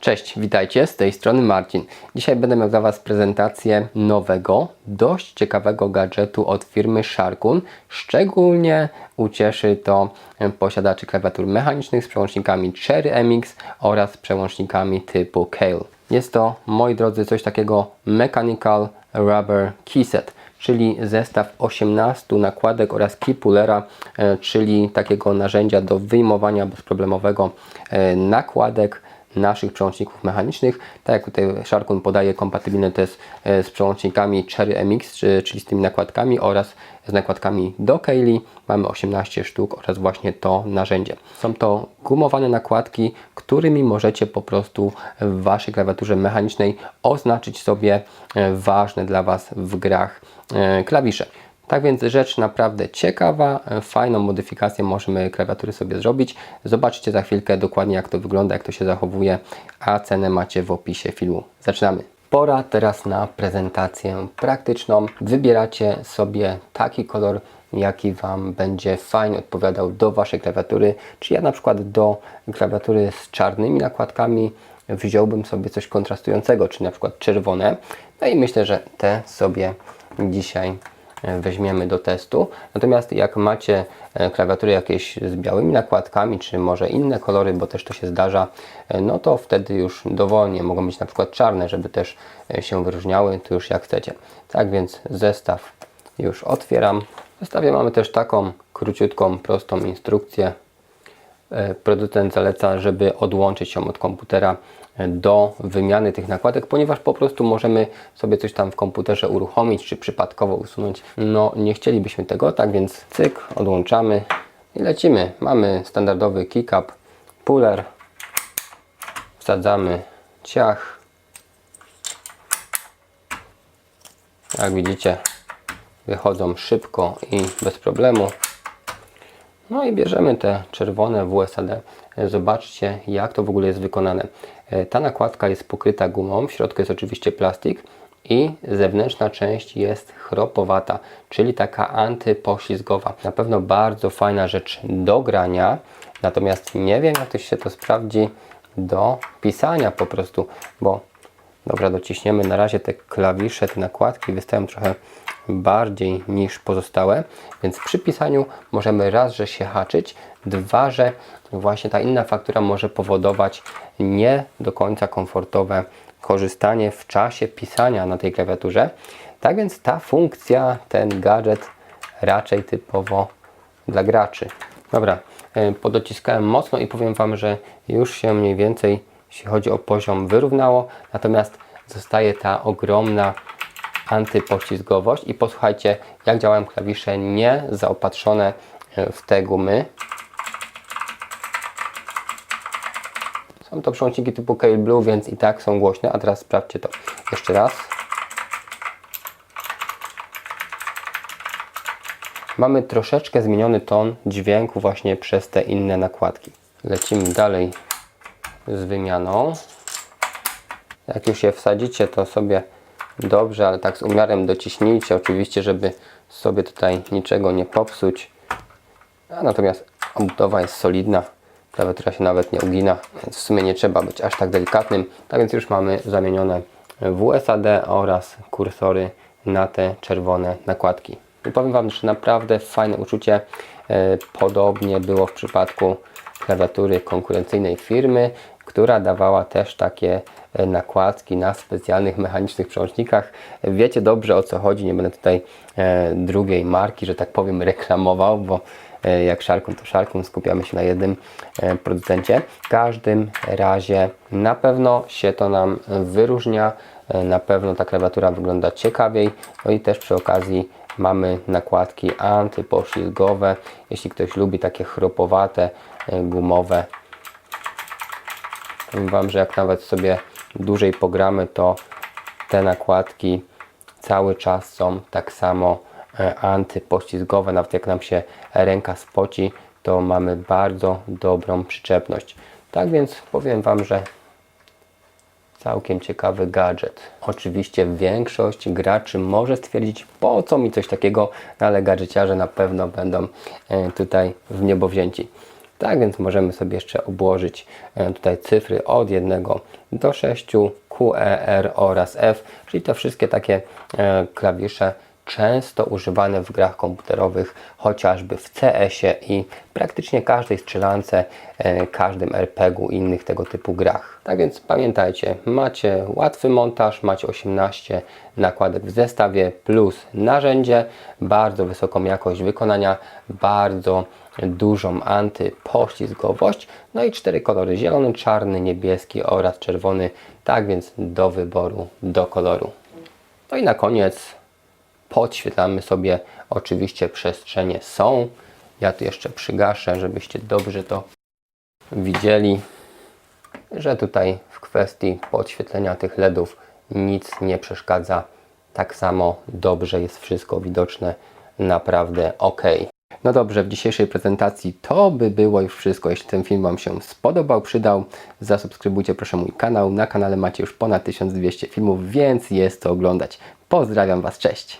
Cześć, witajcie, z tej strony Marcin. Dzisiaj będę miał dla Was prezentację nowego, dość ciekawego gadżetu od firmy Sharkun. Szczególnie ucieszy to posiadaczy klawiatur mechanicznych z przełącznikami Cherry MX oraz przełącznikami typu Kale. Jest to, moi drodzy, coś takiego Mechanical Rubber Keyset, czyli zestaw 18 nakładek oraz keypullera, czyli takiego narzędzia do wyjmowania bezproblemowego nakładek naszych przełączników mechanicznych. Tak jak tutaj Sharkun podaje, kompatybilny to jest z przełącznikami Cherry MX, czyli z tymi nakładkami oraz z nakładkami do Kali. Mamy 18 sztuk oraz właśnie to narzędzie. Są to gumowane nakładki, którymi możecie po prostu w Waszej klawiaturze mechanicznej oznaczyć sobie ważne dla Was w grach klawisze. Tak więc rzecz naprawdę ciekawa, fajną modyfikację możemy klawiatury sobie zrobić. Zobaczcie za chwilkę dokładnie, jak to wygląda, jak to się zachowuje, a cenę macie w opisie filmu. Zaczynamy. Pora teraz na prezentację praktyczną. Wybieracie sobie taki kolor, jaki Wam będzie fajnie odpowiadał do Waszej klawiatury. Czy ja na przykład do klawiatury z czarnymi nakładkami wziąłbym sobie coś kontrastującego, czyli na przykład czerwone. No i myślę, że te sobie dzisiaj weźmiemy do testu. Natomiast jak macie klawiatury jakieś z białymi nakładkami, czy może inne kolory, bo też to się zdarza, no to wtedy już dowolnie mogą być na przykład czarne, żeby też się wyróżniały, to już jak chcecie. Tak więc zestaw już otwieram. W zestawie mamy też taką króciutką, prostą instrukcję. Producent zaleca, żeby odłączyć ją od komputera do wymiany tych nakładek, ponieważ po prostu możemy sobie coś tam w komputerze uruchomić, czy przypadkowo usunąć. No nie chcielibyśmy tego, tak więc cyk, odłączamy i lecimy. Mamy standardowy keycap, puller, wsadzamy ciach. Jak widzicie, wychodzą szybko i bez problemu. No i bierzemy te czerwone WSAD. Zobaczcie, jak to w ogóle jest wykonane. Ta nakładka jest pokryta gumą, w środku jest oczywiście plastik i zewnętrzna część jest chropowata, czyli taka antypoślizgowa. Na pewno bardzo fajna rzecz do grania, natomiast nie wiem, jak to się to sprawdzi do pisania po prostu, bo dobra, dociśniemy. Na razie te klawisze, te nakładki wystają trochę bardziej niż pozostałe, więc przy pisaniu możemy raz, że się haczyć, dwa, że właśnie ta inna faktura może powodować nie do końca komfortowe korzystanie w czasie pisania na tej klawiaturze. Tak więc ta funkcja, ten gadżet raczej typowo dla graczy. Dobra, podociskałem mocno i powiem Wam, że już się mniej więcej, jeśli chodzi o poziom, wyrównało, natomiast zostaje ta ogromna antypoślizgowość i posłuchajcie, jak działają klawisze nie zaopatrzone w te gumy. Są to przełączniki typu Kale Blue, więc i tak są głośne, a teraz sprawdźcie to jeszcze raz. Mamy troszeczkę zmieniony ton dźwięku właśnie przez te inne nakładki. Lecimy dalej z wymianą. Jak już je wsadzicie, to sobie dobrze, ale tak z umiarem dociśnijcie, oczywiście, żeby sobie tutaj niczego nie popsuć. Natomiast obudowa jest solidna, klawiatura się nawet nie ugina, więc w sumie nie trzeba być aż tak delikatnym. Tak więc już mamy zamienione WSAD oraz kursory na te czerwone nakładki. I powiem Wam, że naprawdę fajne uczucie. Podobnie było w przypadku klawiatury konkurencyjnej firmy, która dawała też takie nakładki na specjalnych mechanicznych przełącznikach. Wiecie dobrze, o co chodzi, nie będę tutaj drugiej marki, że tak powiem, reklamował, bo jak Sharkun to Sharkun, skupiamy się na jednym producencie. W każdym razie na pewno się to nam wyróżnia, na pewno ta klawiatura wygląda ciekawiej, no i też przy okazji mamy nakładki antypoślizgowe, jeśli ktoś lubi takie chropowate, gumowe. Powiem Wam, że jak nawet sobie dłużej pogramy, to te nakładki cały czas są tak samo antypoślizgowe. Nawet jak nam się ręka spoci, to mamy bardzo dobrą przyczepność. Tak więc powiem Wam, że całkiem ciekawy gadżet. Oczywiście większość graczy może stwierdzić, po co mi coś takiego, ale gadżeciarze na pewno będą tutaj w niebo wzięci. Tak więc możemy sobie jeszcze obłożyć tutaj cyfry od 1 do 6, Q, E, R oraz F, czyli to wszystkie takie klawisze często używane w grach komputerowych, chociażby w CS-ie i praktycznie każdej strzelance, każdym RPG-u i innych tego typu grach. Tak więc pamiętajcie, macie łatwy montaż, macie 18 nakładek w zestawie plus narzędzie, bardzo wysoką jakość wykonania, bardzo dużą antypoślizgowość, no i 4 kolory: zielony, czarny, niebieski oraz czerwony, tak więc do wyboru, do koloru. No i na koniec podświetlamy sobie oczywiście przestrzenie są. Ja tu jeszcze przygaszę, żebyście dobrze to widzieli, że tutaj w kwestii podświetlenia tych LEDów nic nie przeszkadza. Tak samo dobrze jest wszystko widoczne, naprawdę ok. No dobrze, w dzisiejszej prezentacji to by było już wszystko. Jeśli ten film Wam się spodobał, przydał, zasubskrybujcie proszę mój kanał. Na kanale macie już ponad 1200 filmów, więc jest co oglądać. Pozdrawiam Was, cześć!